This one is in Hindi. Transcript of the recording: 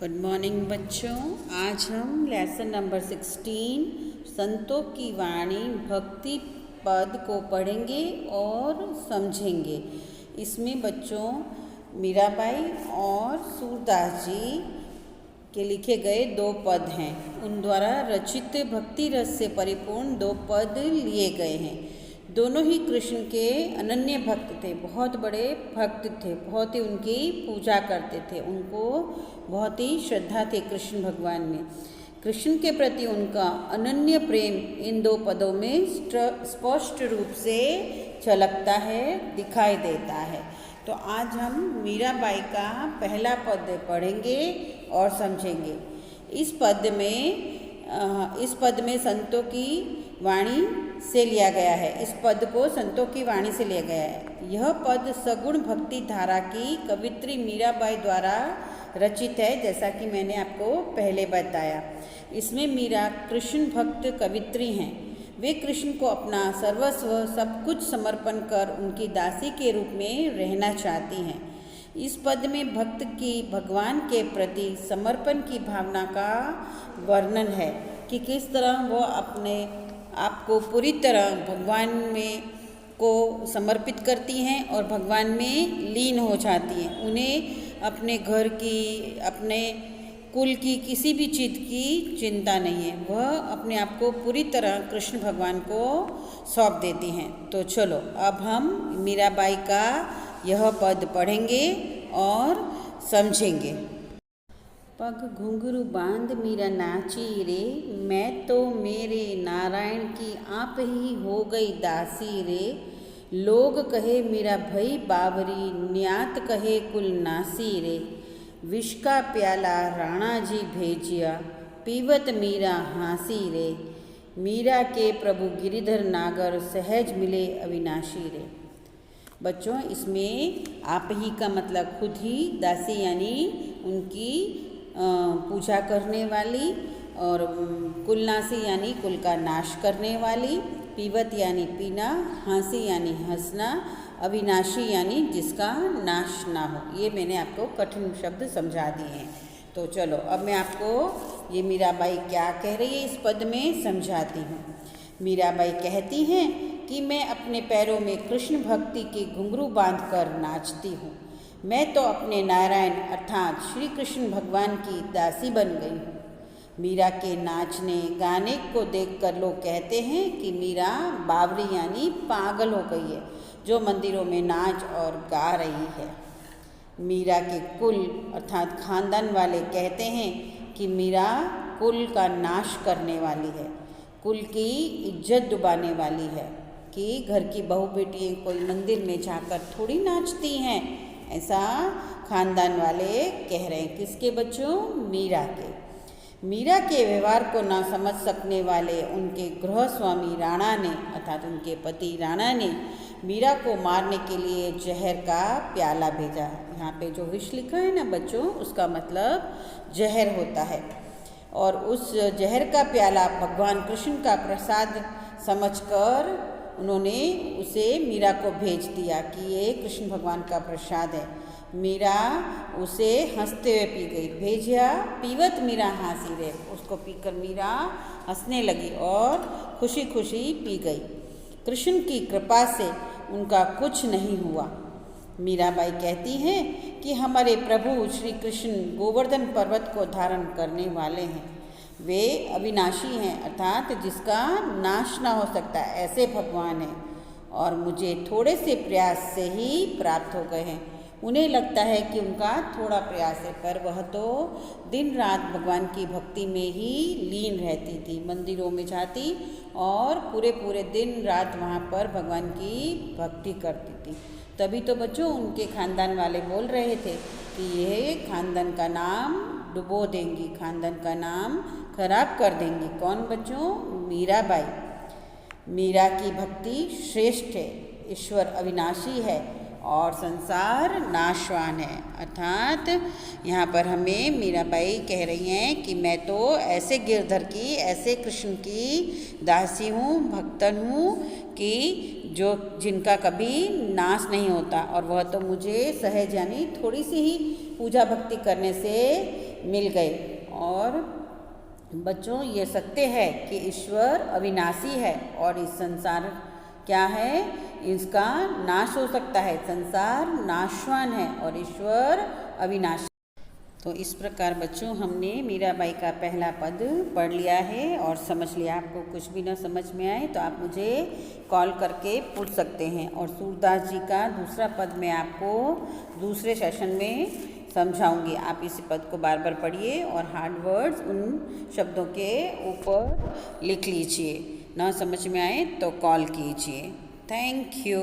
गुड मॉर्निंग बच्चों। आज हम लेसन नंबर 16 संतों की वाणी भक्ति पद को पढ़ेंगे और समझेंगे। इसमें बच्चों मीराबाई और सूरदास जी के लिखे गए 2 पद हैं। उन द्वारा रचित भक्ति रस से परिपूर्ण 2 पद लिए गए हैं। दोनों ही कृष्ण के अनन्य भक्त थे, बहुत बड़े भक्त थे, बहुत ही उनकी पूजा करते थे, उनको बहुत ही श्रद्धा थे कृष्ण भगवान में। कृष्ण के प्रति उनका अनन्य प्रेम इन 2 पदों में स्पष्ट रूप से झलकता है, दिखाई देता है। तो आज हम मीराबाई का पहला पद पढ़ेंगे और समझेंगे। इस पद में संतों की वाणी से लिया गया है। इस पद को संतों की वाणी से लिया गया है। यह पद सगुण भक्ति धारा की कवित्री मीराबाई द्वारा रचित है, जैसा कि मैंने आपको पहले बताया। इसमें मीरा कृष्ण भक्त कवित्री हैं। वे कृष्ण को अपना सर्वस्व सब कुछ समर्पण कर उनकी दासी के रूप में रहना चाहती हैं। इस पद में भक्त की भगवान के प्रति समर्पण की भावना का वर्णन है कि किस तरह वो अपने आपको पूरी तरह भगवान में को समर्पित करती हैं और भगवान में लीन हो जाती हैं। उन्हें अपने घर की, अपने कुल की, किसी भी चीज़ की चिंता नहीं है। वह अपने आप को पूरी तरह कृष्ण भगवान को सौंप देती हैं। तो चलो अब हम मीराबाई का यह पद पढ़ेंगे और समझेंगे। पग घुंघरू बांध मीरा नाची रे, मैं तो मेरे नारायण की आप ही हो गई दासी रे। लोग कहे मेरा भई बावरी, न्यात कहे कुल नासी रे। विष का प्याला राणा जी भेजिया, पीवत मीरा हाँसी रे। मीरा के प्रभु गिरिधर नागर, सहज मिले अविनाशी रे। बच्चों, इसमें आप ही का मतलब खुद ही, दासी यानी उनकी पूजा करने वाली, और कुलनासी यानी कुल का नाश करने वाली, पीवत यानी पीना, हाँसी यानी हंसना, अविनाशी यानी जिसका नाश ना हो। ये मैंने आपको कठिन शब्द समझा दिए हैं। तो चलो अब मैं आपको ये मीराबाई क्या कह रही है इस पद में समझाती हूँ। मीराबाई कहती हैं कि मैं अपने पैरों में कृष्ण भक्ति के घुंघरू बांधकर नाचती हूँ। मैं तो अपने नारायण अर्थात श्री कृष्ण भगवान की दासी बन गई हूँ। मीरा के नाचने गाने को देखकर लोग कहते हैं कि मीरा बावरी यानी पागल हो गई है, जो मंदिरों में नाच और गा रही है। मीरा के कुल अर्थात खानदान वाले कहते हैं कि मीरा कुल का नाश करने वाली है, कुल की इज्जत डुबाने वाली है, कि घर की बहू बेटियाँ कोई मंदिर में जाकर थोड़ी नाचती हैं, ऐसा खानदान वाले कह रहे हैं। किसके बच्चों? मीरा के। मीरा के व्यवहार को ना समझ सकने वाले उनके गृह स्वामी राणा ने अर्थात उनके पति राणा ने मीरा को मारने के लिए जहर का प्याला भेजा। यहाँ पे जो विष लिखा है ना बच्चों, उसका मतलब जहर होता है। और उस जहर का प्याला भगवान कृष्ण का प्रसाद समझकर उन्होंने उसे मीरा को भेज दिया कि ये कृष्ण भगवान का प्रसाद है। मीरा उसे हंसते हुए पी गई। भेजिया पीवत मीरा हाँसी रे, उसको पीकर मीरा हंसने लगी और खुशी खुशी पी गई। कृष्ण की कृपा से उनका कुछ नहीं हुआ। मीराबाई कहती हैं कि हमारे प्रभु श्री कृष्ण गोवर्धन पर्वत को धारण करने वाले हैं। वे अविनाशी हैं अर्थात जिसका नाश ना हो सकता, ऐसे भगवान हैं, और मुझे थोड़े से प्रयास से ही प्राप्त हो गए हैं। उन्हें लगता है कि उनका थोड़ा प्रयास है, पर वह तो दिन रात भगवान की भक्ति में ही लीन रहती थी, मंदिरों में जाती और पूरे पूरे दिन रात वहाँ पर भगवान की भक्ति करती थी। तभी तो बच्चों उनके खानदान वाले बोल रहे थे कि यह खानदान का नाम डुबो देंगी, खानदान का नाम खराब कर देंगी। कौन बच्चों? मीराबाई। मीरा की भक्ति श्रेष्ठ है, ईश्वर अविनाशी है और संसार नाशवान है। अर्थात यहाँ पर हमें मीराबाई कह रही हैं कि मैं तो ऐसे गिरधर की, ऐसे कृष्ण की दासी हूँ, भक्तन हूँ कि जो जिनका कभी नाश नहीं होता, और वह तो मुझे सहज यानी थोड़ी सी ही पूजा भक्ति करने से मिल गए। और बच्चों ये सत्य है कि ईश्वर अविनाशी है और इस संसार क्या है, इसका नाश हो सकता है। संसार नाशवान है और ईश्वर अविनाशी। तो इस प्रकार बच्चों हमने मीराबाई का पहला पद पढ़ लिया है और समझ लिया। आपको कुछ भी ना समझ में आए तो आप मुझे कॉल करके पूछ सकते हैं। और सूरदास जी का दूसरा पद मैं आपको दूसरे सेशन में समझाऊंगी। आप इस पद को बार बार पढ़िए और हार्ड वर्ड्स उन शब्दों के ऊपर लिख लीजिए। ना समझ में आए तो कॉल कीजिए। Thank you.